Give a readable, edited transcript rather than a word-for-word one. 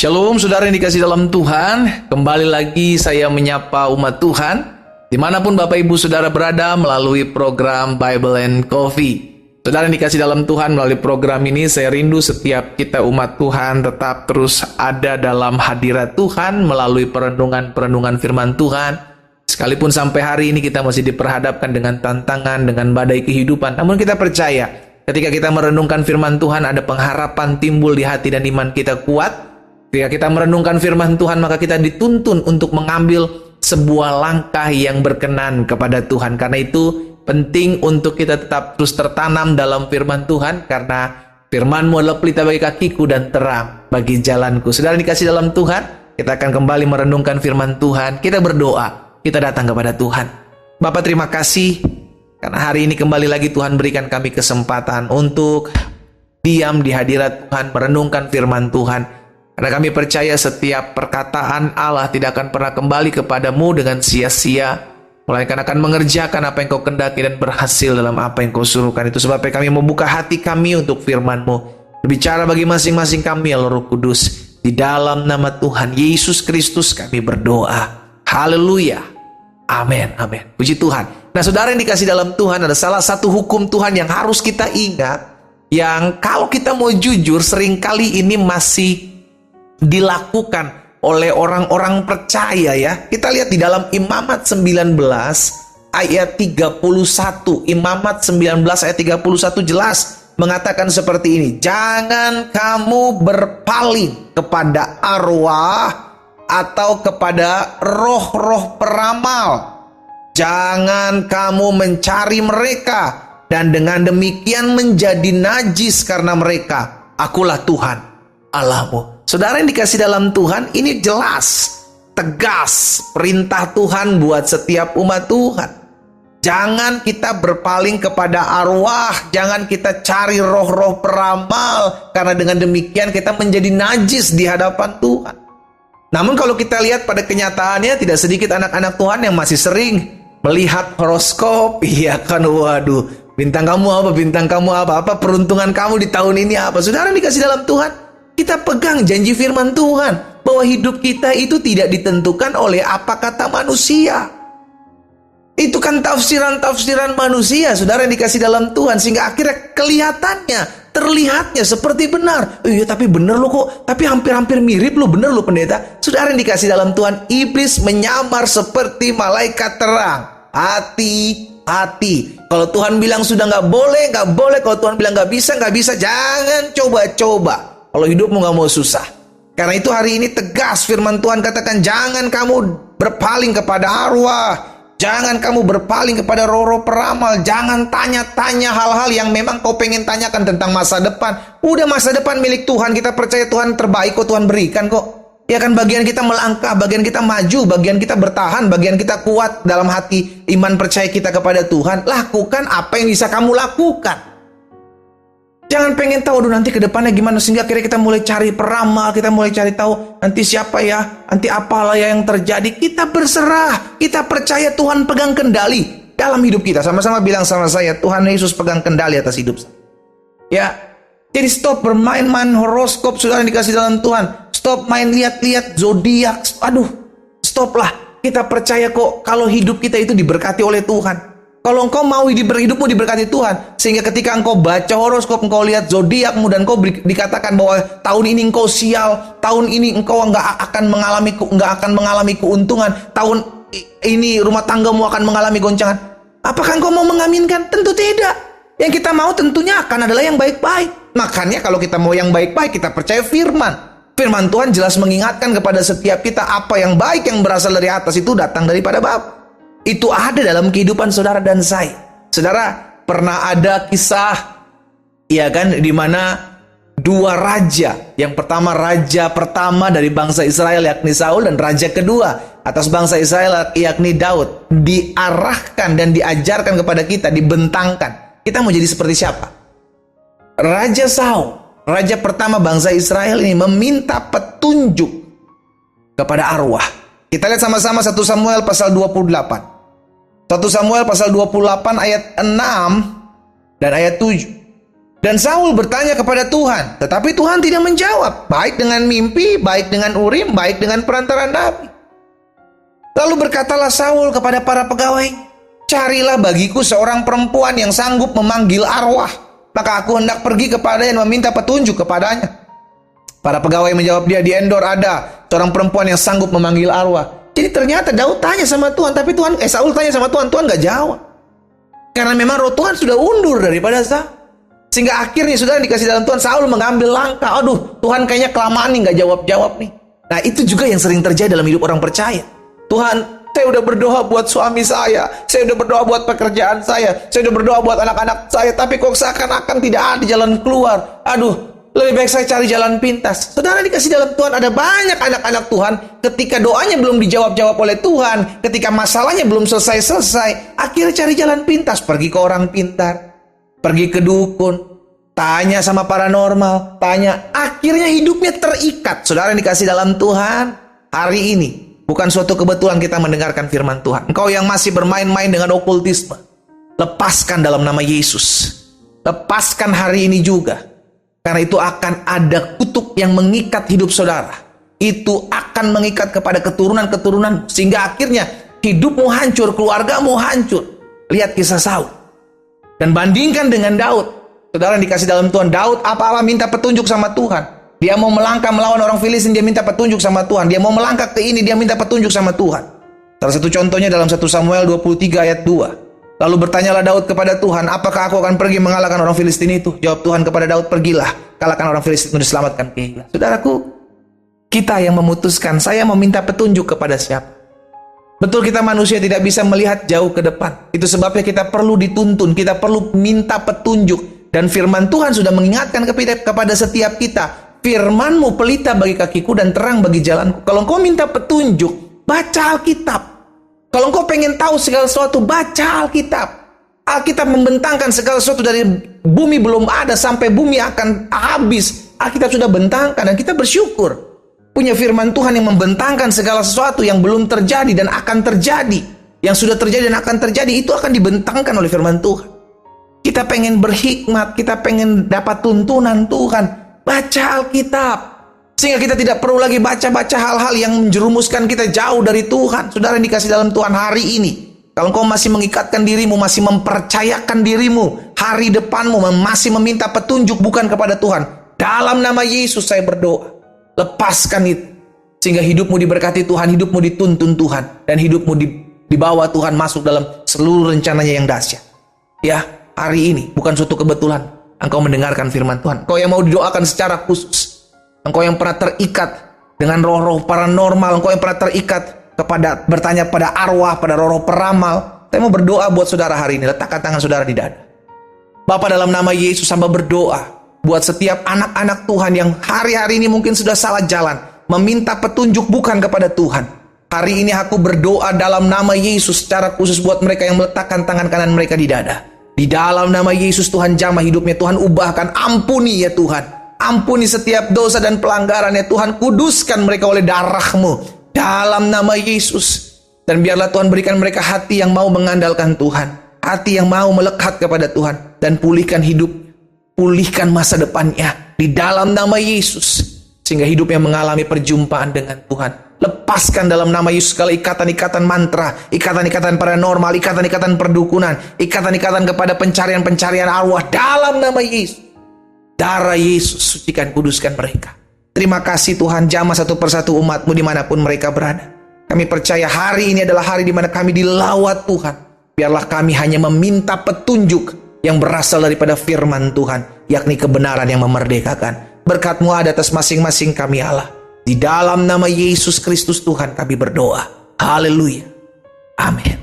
Shalom saudara yang dikasih dalam Tuhan. Kembali lagi saya menyapa umat Tuhan dimanapun Bapak Ibu Saudara berada melalui program Bible and Coffee. Saudara yang dikasih dalam Tuhan, melalui program ini saya rindu setiap kita umat Tuhan tetap terus ada dalam hadirat Tuhan melalui perenungan firman Tuhan. Sekalipun sampai hari ini kita masih diperhadapkan dengan tantangan, dengan badai kehidupan, namun kita percaya ketika kita merenungkan firman Tuhan ada pengharapan timbul di hati dan iman kita kuat. Ketika kita merenungkan firman Tuhan, maka kita dituntun untuk mengambil sebuah langkah yang berkenan kepada Tuhan. Karena itu penting untuk kita tetap terus tertanam dalam firman Tuhan, karena firman-Mu adalah pelita bagi kakiku dan terang bagi jalanku. Saudara dikasih dalam Tuhan, kita akan kembali merenungkan firman Tuhan. Kita berdoa, kita datang kepada Tuhan. Bapa, terima kasih karena hari ini kembali lagi Tuhan berikan kami kesempatan untuk diam di hadirat Tuhan, merenungkan firman Tuhan. Karena kami percaya setiap perkataan Allah tidak akan pernah kembali kepadamu dengan sia-sia, melainkan akan mengerjakan apa yang kau kendaki dan berhasil dalam apa yang kau suruhkan. Itu sebabnya kami membuka hati kami untuk firman-Mu. Berbicara bagi masing-masing kami, ya Roh Kudus. Di dalam nama Tuhan Yesus Kristus kami berdoa. Haleluya. Amin. Amin. Puji Tuhan. Nah, saudara yang dikasih dalam Tuhan, ada salah satu hukum Tuhan yang harus kita ingat, yang kalau kita mau jujur seringkali ini masih dilakukan oleh orang-orang percaya ya. Kita lihat di dalam Imamat 19 ayat 31. Imamat 19 ayat 31 jelas mengatakan seperti ini. Jangan kamu berpaling kepada arwah atau kepada roh-roh peramal. Jangan kamu mencari mereka, dan dengan demikian menjadi najis karena mereka. Akulah Tuhan Allahmu. Saudara yang dikasih dalam Tuhan, ini jelas, tegas perintah Tuhan buat setiap umat Tuhan. Jangan kita berpaling kepada arwah, jangan kita cari roh-roh peramal, karena dengan demikian kita menjadi najis di hadapan Tuhan. Namun kalau kita lihat pada kenyataannya, tidak sedikit anak-anak Tuhan yang masih sering melihat horoskop. Iya kan, waduh, bintang kamu apa, bintang kamu apa peruntungan kamu di tahun ini apa. Saudara yang dikasih dalam Tuhan, kita pegang janji firman Tuhan bahwa hidup kita itu tidak ditentukan oleh apa kata manusia. Itu kan tafsiran-tafsiran manusia, saudara yang dikasih dalam Tuhan, sehingga akhirnya terlihatnya seperti benar. Iya, tapi benar loh kok, tapi hampir-hampir mirip loh, benar loh pendeta. Saudara yang dikasih dalam Tuhan, iblis menyamar seperti malaikat terang. Hati-hati. Kalau Tuhan bilang sudah nggak boleh. Kalau Tuhan bilang nggak bisa. Jangan coba-coba. Kalau hidupmu gak mau susah. Karena itu hari ini tegas firman Tuhan katakan, jangan kamu berpaling kepada arwah, jangan kamu berpaling kepada roh-roh peramal, jangan tanya-tanya hal-hal yang memang kau pengen tanyakan tentang masa depan. Udah, masa depan milik Tuhan, kita percaya Tuhan terbaik kok, Tuhan berikan kok. Ya kan, bagian kita melangkah, bagian kita maju, bagian kita bertahan, bagian kita kuat dalam hati iman percaya kita kepada Tuhan. Lakukan apa yang bisa kamu lakukan. Jangan pengen tahu, aduh nanti ke depannya gimana, sehingga akhirnya kita mulai cari peramal, kita mulai cari tahu nanti siapa ya, nanti apalah ya yang terjadi. Kita berserah, kita percaya Tuhan pegang kendali dalam hidup kita. Sama-sama bilang sama saya, Tuhan Yesus pegang kendali atas hidup saya. Ya, jadi stop bermain-main horoskop, saudara yang dikasih dalam Tuhan. Stop main lihat-lihat zodiak. Aduh, stop lah. Kita percaya kok kalau hidup kita itu diberkati oleh Tuhan. Kalau engkau mau hidupmu diberkati Tuhan, sehingga ketika engkau baca horoskop, engkau lihat zodiakmu, dan engkau dikatakan bahwa tahun ini engkau sial, tahun ini engkau nggak akan mengalami keuntungan, tahun ini rumah tanggamu akan mengalami goncangan. Apakah engkau mau mengaminkan? Tentu tidak. Yang kita mau tentunya akan adalah yang baik-baik. Makanya kalau kita mau yang baik-baik, kita percaya firman. Firman Tuhan jelas mengingatkan kepada setiap kita, apa yang baik yang berasal dari atas itu datang daripada Bapa. Itu ada dalam kehidupan saudara dan saya. Saudara, pernah ada kisah, ya kan, di mana dua raja. Yang pertama, raja pertama dari bangsa Israel yakni Saul, dan raja kedua atas bangsa Israel yakni Daud, diarahkan dan diajarkan kepada kita, dibentangkan. Kita mau jadi seperti siapa? Raja Saul, raja pertama bangsa Israel ini meminta petunjuk kepada arwah. Kita lihat sama-sama 1 Samuel pasal 28. 1 Samuel pasal 28 ayat 6 dan ayat 7. Dan Saul bertanya kepada Tuhan, tetapi Tuhan tidak menjawab, baik dengan mimpi, baik dengan Urim, baik dengan perantara nabi. Lalu berkatalah Saul kepada para pegawai, carilah bagiku seorang perempuan yang sanggup memanggil arwah, maka aku hendak pergi kepadanya dan meminta petunjuk kepadanya. Para pegawai menjawab dia, di Endor ada seorang perempuan yang sanggup memanggil arwah. Jadi ternyata Daud tanya sama Tuhan, tapi Saul tanya sama Tuhan, Tuhan gak jawab. Karena memang roh Tuhan sudah undur daripada Saul. Sehingga akhirnya saudara dikasih dalam Tuhan, Saul mengambil langkah. Aduh, Tuhan kayaknya kelamaan nih gak jawab-jawab nih. Nah itu juga yang sering terjadi dalam hidup orang percaya. Tuhan, saya udah berdoa buat suami saya udah berdoa buat pekerjaan saya udah berdoa buat anak-anak saya, tapi kok seakan-akan tidak ada jalan keluar. Aduh, lebih baik saya cari jalan pintas. Saudara dikasih dalam Tuhan, ada banyak anak-anak Tuhan, ketika doanya belum dijawab-jawab oleh Tuhan, ketika masalahnya belum selesai-selesai, akhirnya cari jalan pintas, pergi ke orang pintar, pergi ke dukun, tanya sama paranormal, akhirnya hidupnya terikat. Saudara dikasih dalam Tuhan, hari ini bukan suatu kebetulan kita mendengarkan firman Tuhan. Engkau yang masih bermain-main dengan okultisme, lepaskan dalam nama Yesus. Lepaskan hari ini juga. Karena itu akan ada kutuk yang mengikat hidup saudara. Itu akan mengikat kepada keturunan-keturunan, sehingga akhirnya hidupmu hancur, keluargamu hancur. Lihat kisah Saul. Dan bandingkan dengan Daud. Saudara yang dikasih dalam Tuhan, Daud apa-apa minta petunjuk sama Tuhan. Dia mau melangkah melawan orang Filistin, dia minta petunjuk sama Tuhan. Dia mau melangkah ke ini, dia minta petunjuk sama Tuhan. Salah satu contohnya dalam 1 Samuel 23 ayat 2. Lalu bertanyalah Daud kepada Tuhan, apakah aku akan pergi mengalahkan orang Filistin itu? Jawab Tuhan kepada Daud, pergilah, kalahkan orang Filistin untuk diselamatkan kehidupan. Saudaraku, kita yang memutuskan, saya meminta petunjuk kepada siapa. Betul kita manusia tidak bisa melihat jauh ke depan. Itu sebabnya kita perlu dituntun, kita perlu minta petunjuk. Dan firman Tuhan sudah mengingatkan kepada setiap kita, firman-Mu pelita bagi kakiku dan terang bagi jalanku. Kalau engkau minta petunjuk, baca Alkitab. Kalau engkau pengen tahu segala sesuatu, baca Alkitab. Alkitab membentangkan segala sesuatu dari bumi belum ada sampai bumi akan habis. Alkitab sudah bentangkan dan kita bersyukur. Punya firman Tuhan yang membentangkan segala sesuatu yang belum terjadi dan akan terjadi. Yang sudah terjadi dan akan terjadi, itu akan dibentangkan oleh firman Tuhan. Kita pengen berhikmat, kita pengen dapat tuntunan Tuhan, baca Alkitab. Sehingga kita tidak perlu lagi baca-baca hal-hal yang menjerumuskan kita jauh dari Tuhan. Saudara yang dikasih dalam Tuhan hari ini, kalau engkau masih mengikatkan dirimu, masih mempercayakan dirimu, hari depanmu masih meminta petunjuk bukan kepada Tuhan, dalam nama Yesus saya berdoa, lepaskan itu. Sehingga hidupmu diberkati Tuhan, hidupmu dituntun Tuhan, dan hidupmu dibawa Tuhan masuk dalam seluruh rencananya yang dahsyat. Ya, hari ini bukan suatu kebetulan engkau mendengarkan firman Tuhan. Engkau yang mau didoakan secara khusus, engkau yang pernah terikat dengan roh-roh paranormal, engkau yang pernah terikat kepada bertanya pada arwah, pada roh-roh peramal. Saya mau berdoa buat saudara hari ini. Letakkan tangan saudara di dada. Bapa, dalam nama Yesus, hamba berdoa buat setiap anak-anak Tuhan yang hari-hari ini mungkin sudah salah jalan, meminta petunjuk bukan kepada Tuhan. Hari ini aku berdoa dalam nama Yesus secara khusus buat mereka yang meletakkan tangan kanan mereka di dada. Di dalam nama Yesus, Tuhan jamah hidupnya, Tuhan ubahkan, ampuni ya Tuhan. Ampuni setiap dosa dan pelanggaran ya Tuhan. Kuduskan mereka oleh darah-Mu dalam nama Yesus. Dan biarlah Tuhan berikan mereka hati yang mau mengandalkan Tuhan, hati yang mau melekat kepada Tuhan, dan pulihkan hidup, pulihkan masa depannya di dalam nama Yesus, sehingga hidupnya mengalami perjumpaan dengan Tuhan. Lepaskan dalam nama Yesus segala ikatan-ikatan mantra, ikatan-ikatan paranormal, ikatan-ikatan perdukunan, ikatan-ikatan kepada pencarian-pencarian arwah dalam nama Yesus. Darah Yesus, sucikan, kuduskan mereka. Terima kasih Tuhan, jamah satu persatu umat-Mu dimanapun mereka berada. Kami percaya hari ini adalah hari di mana kami dilawat Tuhan. Biarlah kami hanya meminta petunjuk yang berasal daripada firman Tuhan, yakni kebenaran yang memerdekakan. Berkat-Mu ada atas masing-masing kami Allah. Di dalam nama Yesus Kristus Tuhan kami berdoa. Haleluya. Amin.